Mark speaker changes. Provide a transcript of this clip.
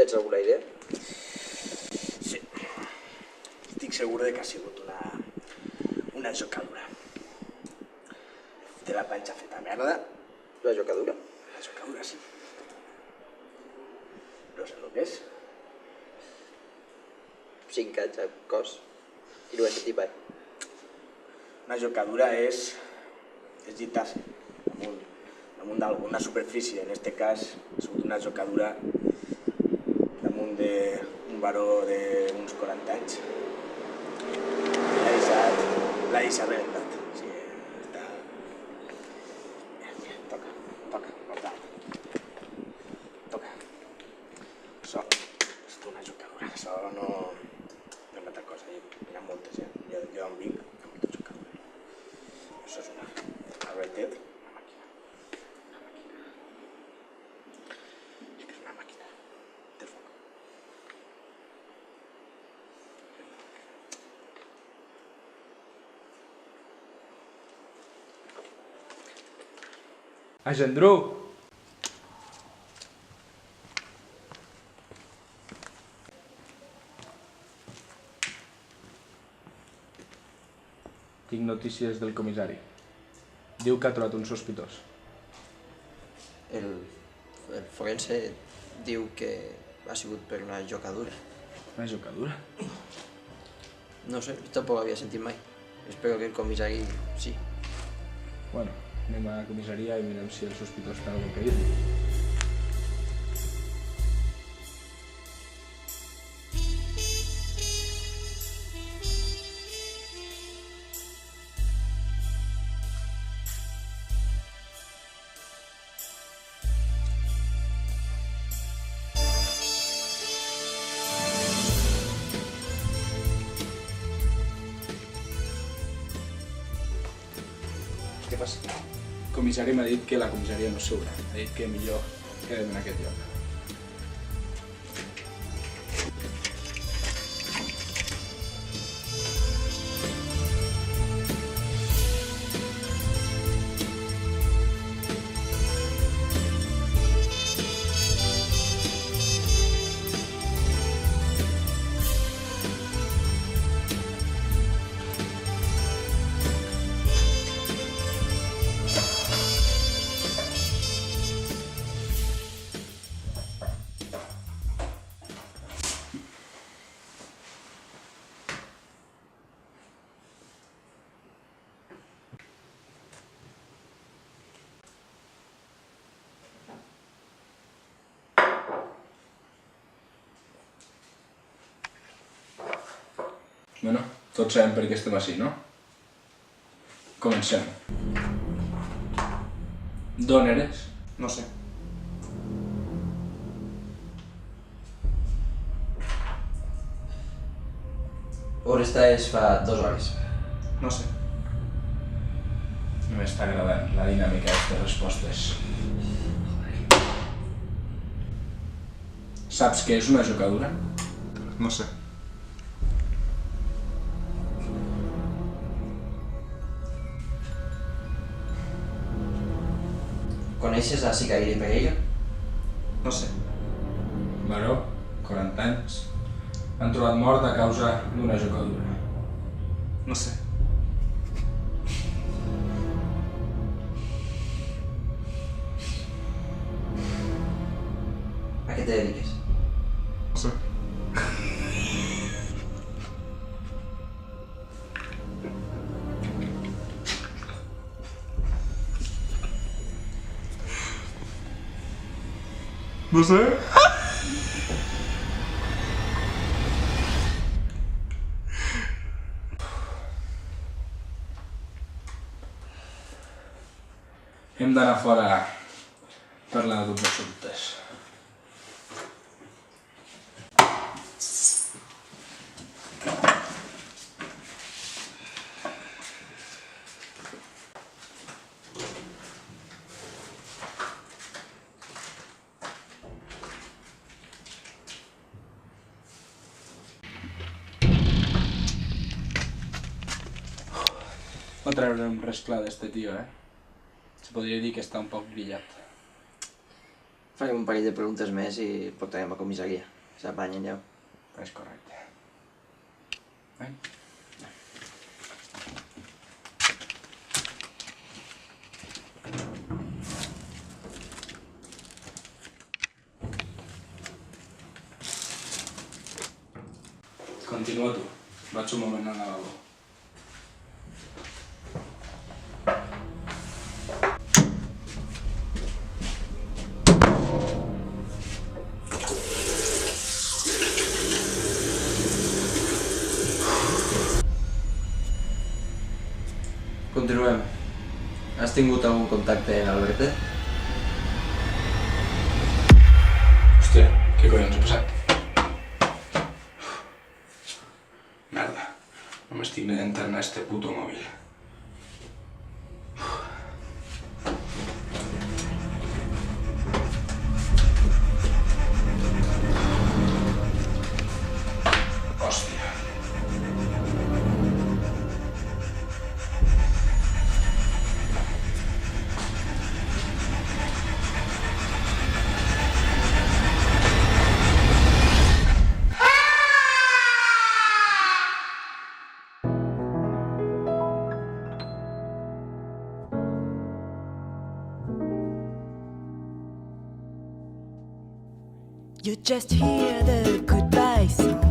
Speaker 1: Tens alguna idea?
Speaker 2: Sí. Estic segur que ha sigut una jocadura. Té la panxa feta merda.
Speaker 1: Una jocadura?
Speaker 2: Una jocadura, sí. No sé el que és.
Speaker 1: 5 anys al cos i no ho he sentit mai.
Speaker 2: Una jocadura és lluitar-se damunt d'alguna superfície. En este cas ha sigut una jocadura damunt d'un baró d'uns 40 anys. L'ha deixat rebentat. O sigui, està... Toca, mortal. Toca. Això és una jocadura, això no és una altra cosa. Hi ha moltes, jo en vinc amb molta jocadura. Això és una realitat, una màquina. És que és una màquina. Té foc.
Speaker 3: Agendrú! Tinc notícies del comissari. Diu que ha trobat un sospitós.
Speaker 1: El forense diu que ha sigut per una jocadura.
Speaker 3: Una jocadura?
Speaker 1: No sé, tampoc havia sentit mai. Espero que el comissari sí.
Speaker 3: Bueno, anem a la comissaria i mirem si el sospitós té alguna cosa que dir. Què passa? El comissari m'ha dit que la comissaria no és segura. Ha dit que millor quedem en aquest lloc. Bueno, tots sabem per què estem així, no? Comencem. D'on eres?
Speaker 2: No sé.
Speaker 1: On estaves fa 2 hores?
Speaker 2: No sé.
Speaker 3: No m'està agradant la dinàmica d'aquestes respostes. Saps què és una jocadura?
Speaker 2: No sé.
Speaker 1: Coneixes a Sicaire Pereira?
Speaker 2: No sé.
Speaker 3: Baró, 40 anys. Han trobat mort a causa d'una jocadura.
Speaker 2: No sé.
Speaker 1: A què te dediques?
Speaker 2: No sé. No sé.
Speaker 3: Hem d'anar fora a parlar d'uns assumptes. Va treure un res clar d'este tio, Se podria dir que està un poc brillat.
Speaker 1: Farem un parell de preguntes més i portarem a comissaria. S'apanyen ja.
Speaker 2: És correcte. Eh?
Speaker 3: Continua tu. Vaig un moment al lavabo.
Speaker 1: Continuem. Has tingut algun contacte amb Alberta?
Speaker 3: Hòstia, què collons ha passat? Merda, no m'estic entrant a este puto mòbil. Hòstia.
Speaker 4: You just hear the goodbye song.